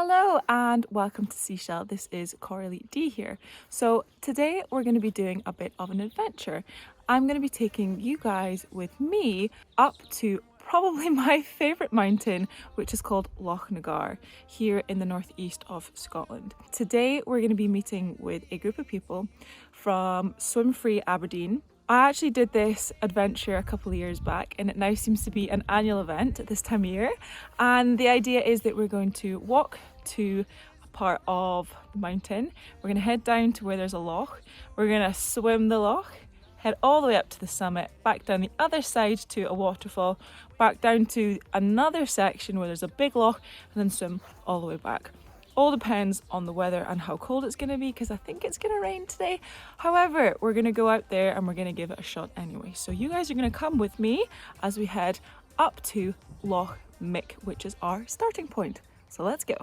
Hello and welcome to Seashell. This is Coralie D here. So today we're going to be doing a bit of an adventure. I'm going to be taking you guys with me up to probably my favourite mountain, which is called Lochnagar, here in the northeast of Scotland. Today we're going to be meeting with a group of people from Swim Free Aberdeen. I actually did this adventure a couple of years back and it now seems to be an annual event at this time of year, and the idea is that we're going to walk to a part of the mountain. We're going to head down to where there's a loch, we're going to swim the loch, head all the way up to the summit, back down the other side to a waterfall, back down to another section where there's a big loch, and then swim all the way back. All depends on the weather and how cold it's going to be, because I think it's going to rain today. However, we're going to go out there and we're going to give it a shot anyway. So you guys are going to come with me as we head up to Loch Mick, which is our starting point. So let's go.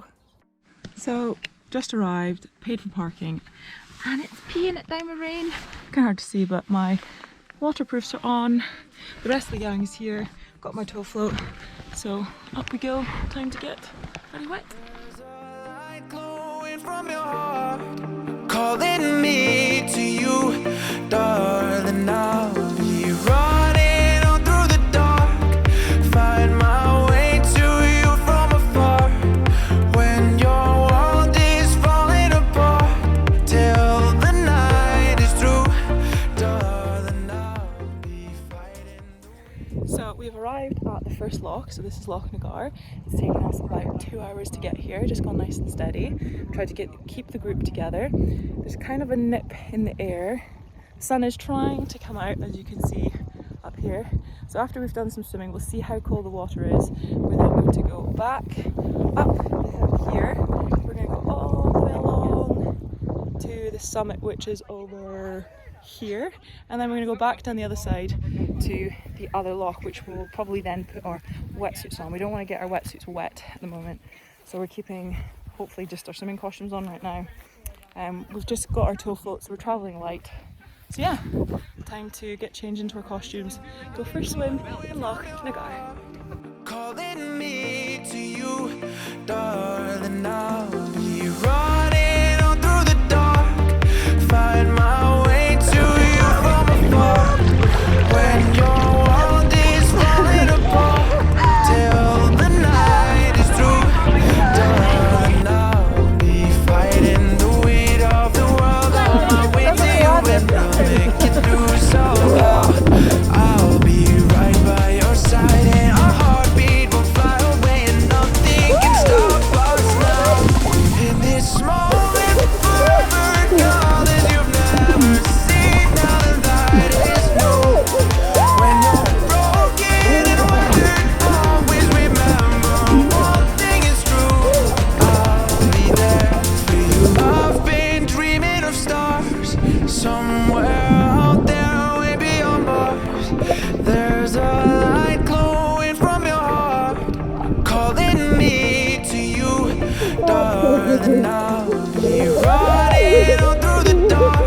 So just arrived, paid for parking, and it's peeing it down with rain. Kind of hard to see, but my waterproofs are on. The rest of the gang is here. Got my tow float. So up we go. Time to get very wet. From your heart, calling me to you, darling. I'll be running on through the dark, find my way to you from afar. When your world is falling apart, till the night is through, darling. I'll be fighting. So we've arrived at the first loch, so this is Lochnagar. It's taken us about 2 hours to get here, just gone nice and steady. Tried to keep the group together. There's kind of a nip in the air. The sun is trying to come out, as you can see up here. So after we've done some swimming, we'll see how cold the water is. We're then going to go back up the hill here. We're going to go all the way along to the summit, which is over here, and then we're going to go back down the other side to the other loch, which we'll probably then put our wetsuits on. We don't want to get our wetsuits wet at the moment, so we're keeping hopefully just our swimming costumes on right now. We've just got our tow float, so we're travelling light. So yeah, time to get changed into our costumes, go for a swim in Lochnagar. Calling me to you, darling. I'll be running on through the dark, find my way to you from afar. When your world is falling apart, till the night is through, darling. I'll be fighting the weight of the world on my way to you, and we'll make it through somehow. I'll be right by your side, and our heartbeat will fly away, and nothing can stop us now. In this moment, forever, darling, you've never seen how the light is new. When you're broken and wondered, always remember one thing is true. I'll be there for you. I've been dreaming of stars somewhere out there, way beyond Mars. There's a light glowing from your heart, calling me to you, darling. I'll be running on through the dark,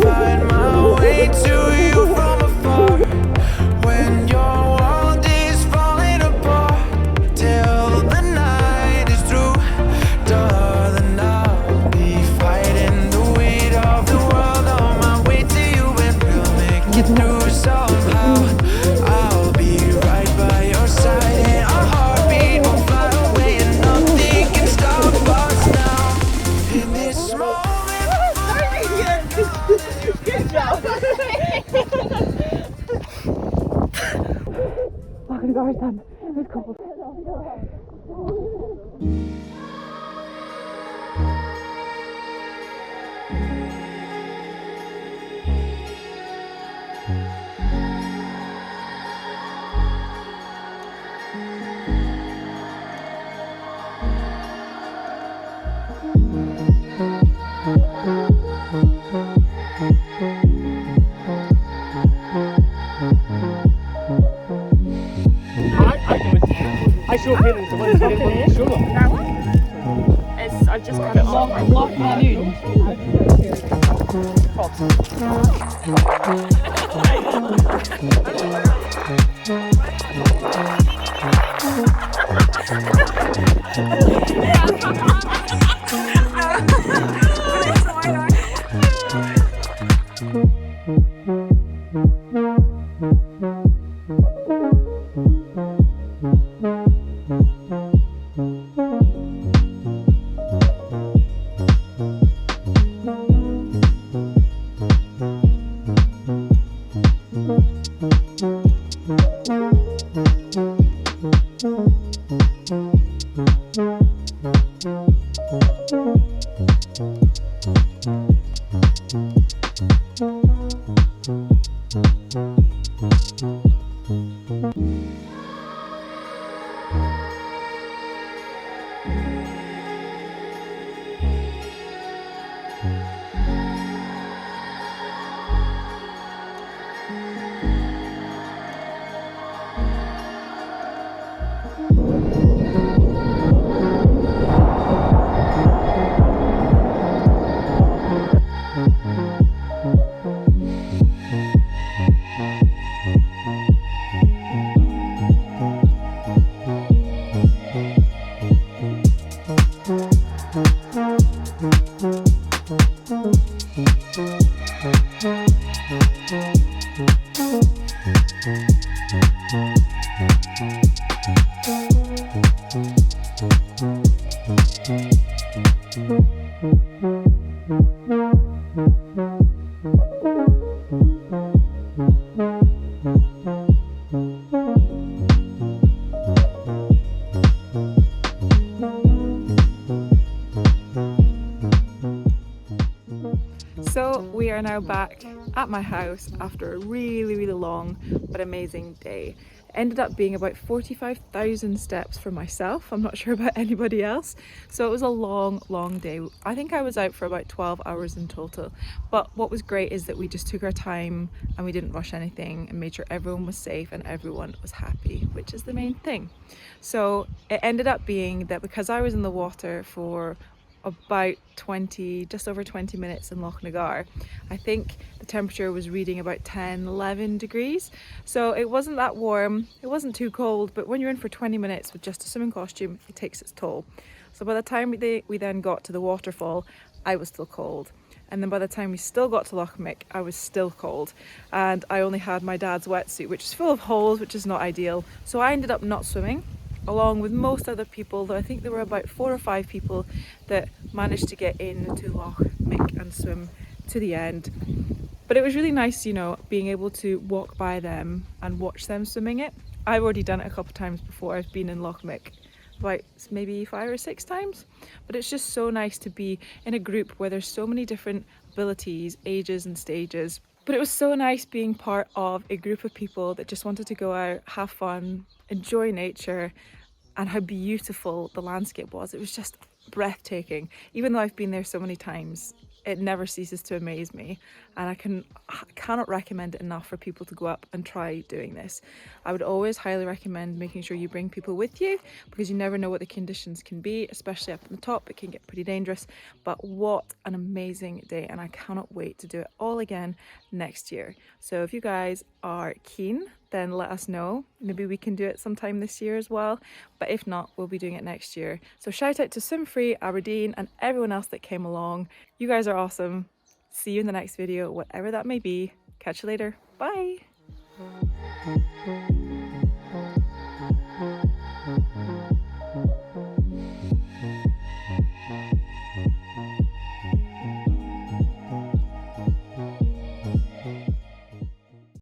find my way to you from afar. When your world is falling apart, till the night is through, darling. I'll be fighting the weight of the world on my way to you, and we'll make it through somehow. I'll be right by your side, and our heartbeat will fly away, and nothing can stop us now. In this moment, Good job! Lochnagar's done. It's cold. I saw feelings of when it's getting sugar. That one? I've just got it off. Lochnagar. Yeah. So we are now back at my house after a really long but amazing day. Ended up being about 45,000 steps for myself. I'm not sure about anybody else. So it was a long day. I think I was out for about 12 hours in total. But what was great is that we just took our time and we didn't rush anything and made sure everyone was safe and everyone was happy, which is the main thing. So it ended up being that because I was in the water for about just over 20 minutes in Lochnagar, I think the temperature was reading about 10-11 degrees, so it wasn't that warm, it wasn't too cold, but when you're in for 20 minutes with just a swimming costume, it takes its toll. So by the time we then got to the waterfall, I was still cold, and then by the time we still got to Lochnagar, I was still cold, and I only had my dad's wetsuit, which is full of holes, which is not ideal. So I ended up not swimming along with most other people, though I think there were about 4 or 5 people that managed to get into Lochnagar and swim to the end. But it was really nice, you know, being able to walk by them and watch them swimming it. I've already done it a couple of times before. I've been in Lochnagar about maybe 5 or 6 times, but it's just so nice to be in a group where there's so many different abilities, ages and stages. But it was so nice being part of a group of people that just wanted to go out, have fun, enjoy nature, and how beautiful the landscape was. It was just breathtaking. Even though I've been there so many times, it never ceases to amaze me, and I cannot recommend it enough for people to go up and try doing this. I would always highly recommend making sure you bring people with you, because you never know what the conditions can be, especially up on the top. It can get pretty dangerous, but what an amazing day, and I cannot wait to do it all again next year. So if you guys are keen, then let us know. Maybe we can do it sometime this year as well, but if not, we'll be doing it next year. So shout out to Swim Free Aberdeen and everyone else that came along. You guys are awesome. See you in the next video, whatever that may be. Catch you later. Bye.